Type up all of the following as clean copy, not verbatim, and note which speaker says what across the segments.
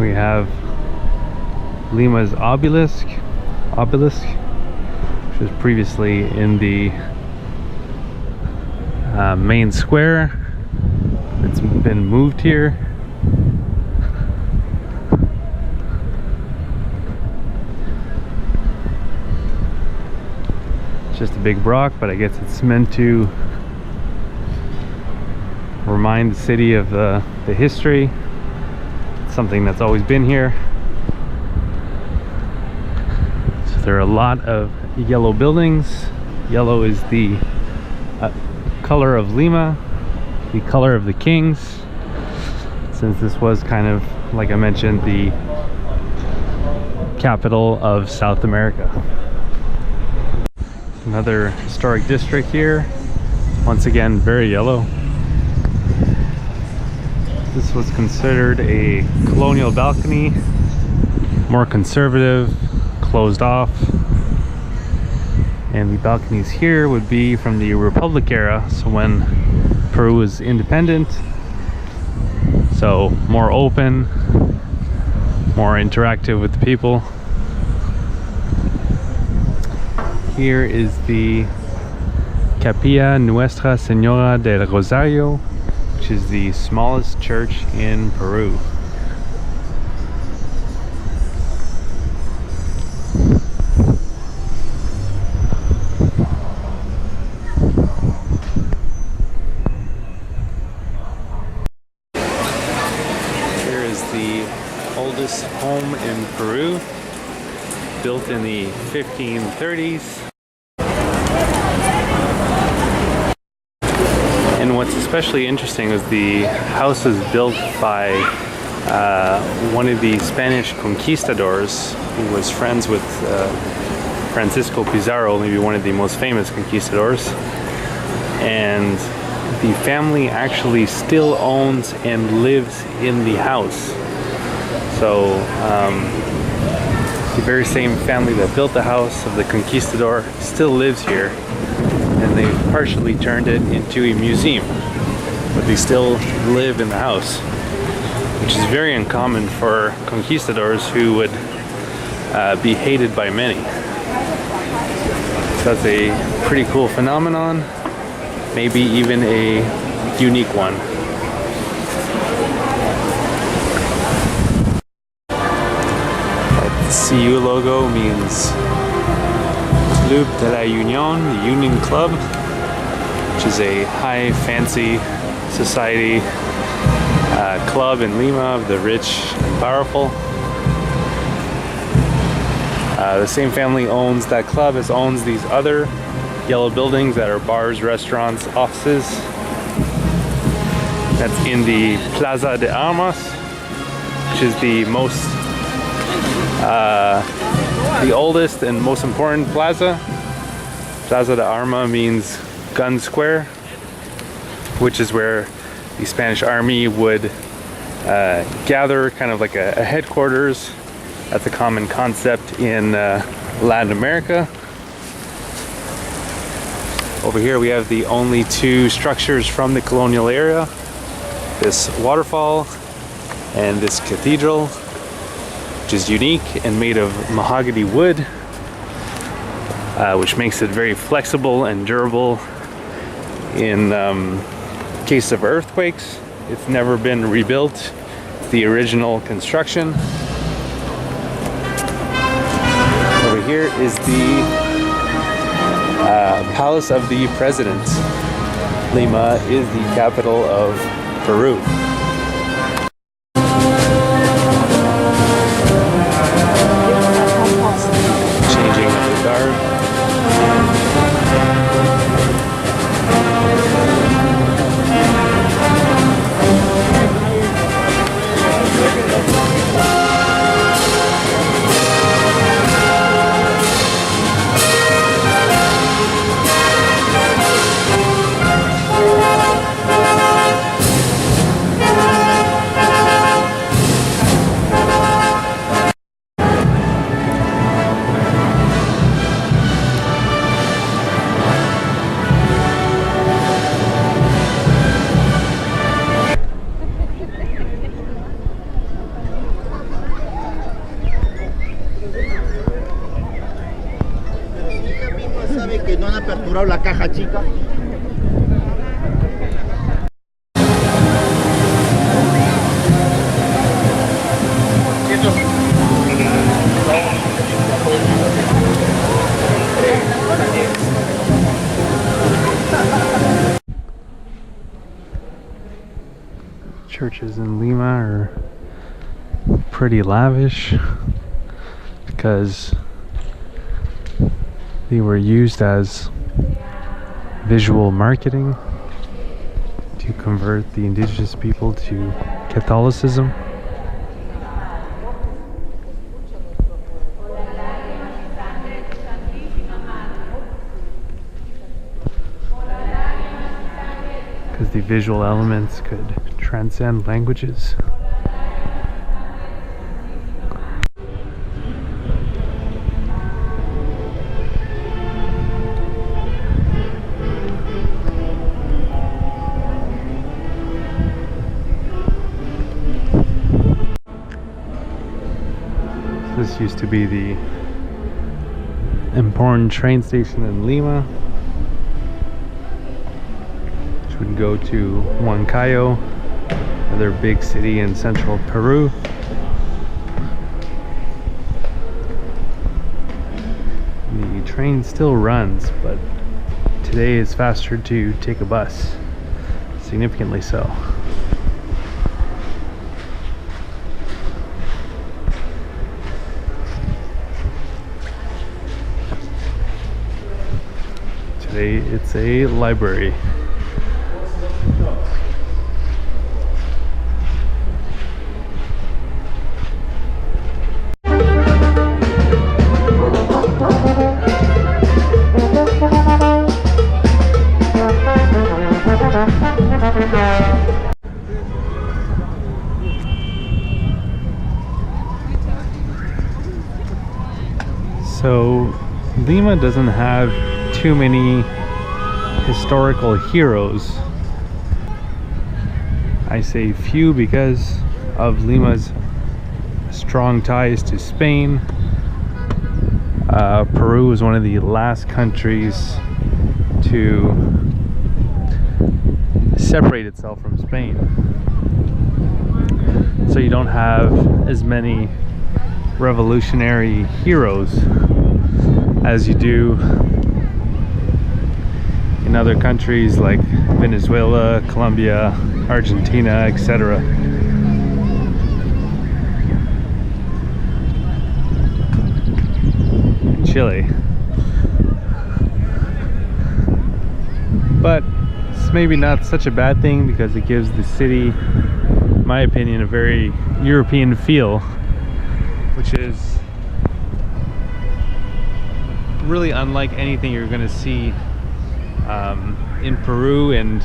Speaker 1: we have Lima's obelisk, which was previously in the main square. It's been moved here. It's just a big rock, but I guess it's meant to remind the city of the history. It's something that's always been here. So there are a lot of yellow buildings. Yellow is the color of Lima, the color of the kings, since this was kind of, like I mentioned, the capital of South America. Another historic district here, once again very yellow. This was considered a colonial balcony, more conservative, closed off. And the balconies here would be from the Republic era, so when Peru was independent. So more open, more interactive with the people. Here is the Capilla Nuestra Señora del Rosario, which is the smallest church in Peru. Here is the oldest home in Peru, built in the 1530s. And what's especially interesting is the house was built by one of the Spanish conquistadors who was friends with Francisco Pizarro, maybe one of the most famous conquistadors. And the family actually still owns and lives in the house. So the very same family that built the house of the conquistador still lives here. And they've partially turned it into a museum, but they still live in the house, which is very uncommon for conquistadors who would be hated by many. So that's a pretty cool phenomenon, maybe even a unique one. That CU logo means Club de la Unión, the Union Club, which is a high fancy society club in Lima of the rich and powerful. The same family owns that club as owns these other yellow buildings that are bars, restaurants, offices. That's in the Plaza de Armas, which is the most the oldest and most important plaza. Plaza de Armas means gun square, which is where the Spanish army would gather, kind of like a headquarters. That's a common concept in Latin America. Over here we have the only two structures from the colonial era. This waterfall and this cathedral, which is unique and made of mahogany wood, which makes it very flexible and durable in case of earthquakes. It's never been rebuilt. It's the original construction. Over here is the Palace of the President. Lima is the capital of Peru.
Speaker 2: que no han aperturado la caja chica.
Speaker 1: Churches in Lima are pretty lavish because they were used as visual marketing to convert the indigenous people to Catholicism. Because the visual elements could transcend languages. This used to be the important train station in Lima, which would go to Huancayo, another big city in central Peru. The train still runs, but today it's faster to take a bus, significantly so. Today it's a library. So Lima doesn't have too many historical heroes. I say few because of Lima's strong ties to Spain. Peru was one of the last countries to separate itself from Spain. So you don't have as many revolutionary heroes as you do in other countries like Venezuela, Colombia, Argentina, etc. Chile. But it's maybe not such a bad thing because it gives the city, in my opinion, a very European feel, which is really unlike anything you're going to see in Peru and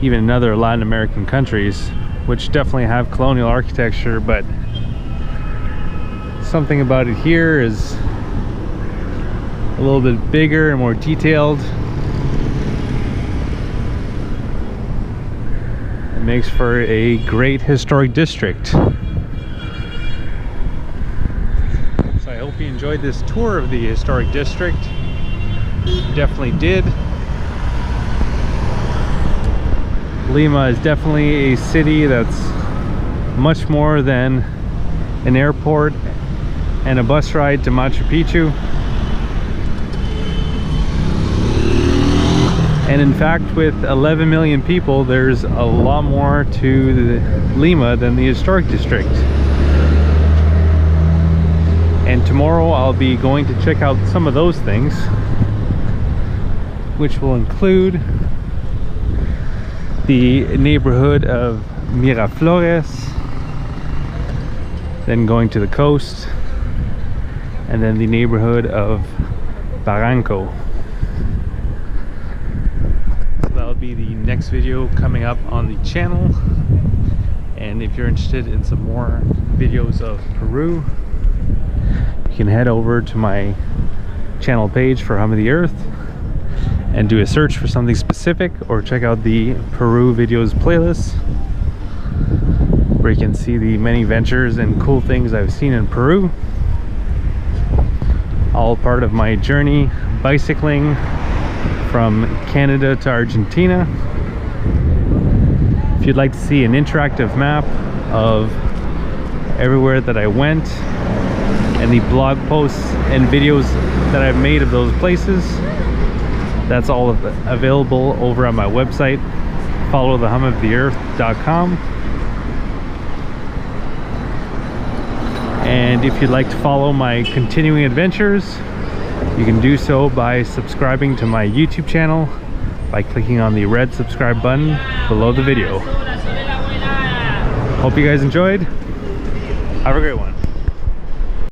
Speaker 1: even in other Latin American countries, which definitely have colonial architecture, but something about it here is a little bit bigger and more detailed. It makes for a great historic district. So I hope you enjoyed this tour of the historic district. Definitely did. Lima is definitely a city that's much more than an airport and a bus ride to Machu Picchu. And in fact, with 11 million people, there's a lot more to Lima than the historic district. And tomorrow I'll be going to check out some of those things, which will include the neighborhood of Miraflores, then going to the coast, and then the neighborhood of Barranco. So that'll be the next video coming up on the channel. And if you're interested in some more videos of Peru, you can head over to my channel page for Hum of the Earth and do a search for something specific, or check out the Peru videos playlist, where you can see the many ventures and cool things I've seen in Peru. all part of my journey bicycling from Canada to Argentina. If you'd like to see an interactive map of everywhere that I went and the blog posts and videos that I've made of those places, that's all available over on my website, followthehumoftheearth.com. And if you'd like to follow my continuing adventures, you can do so by subscribing to my YouTube channel by clicking on the red subscribe button below the video. Hope you guys enjoyed. Have a great one.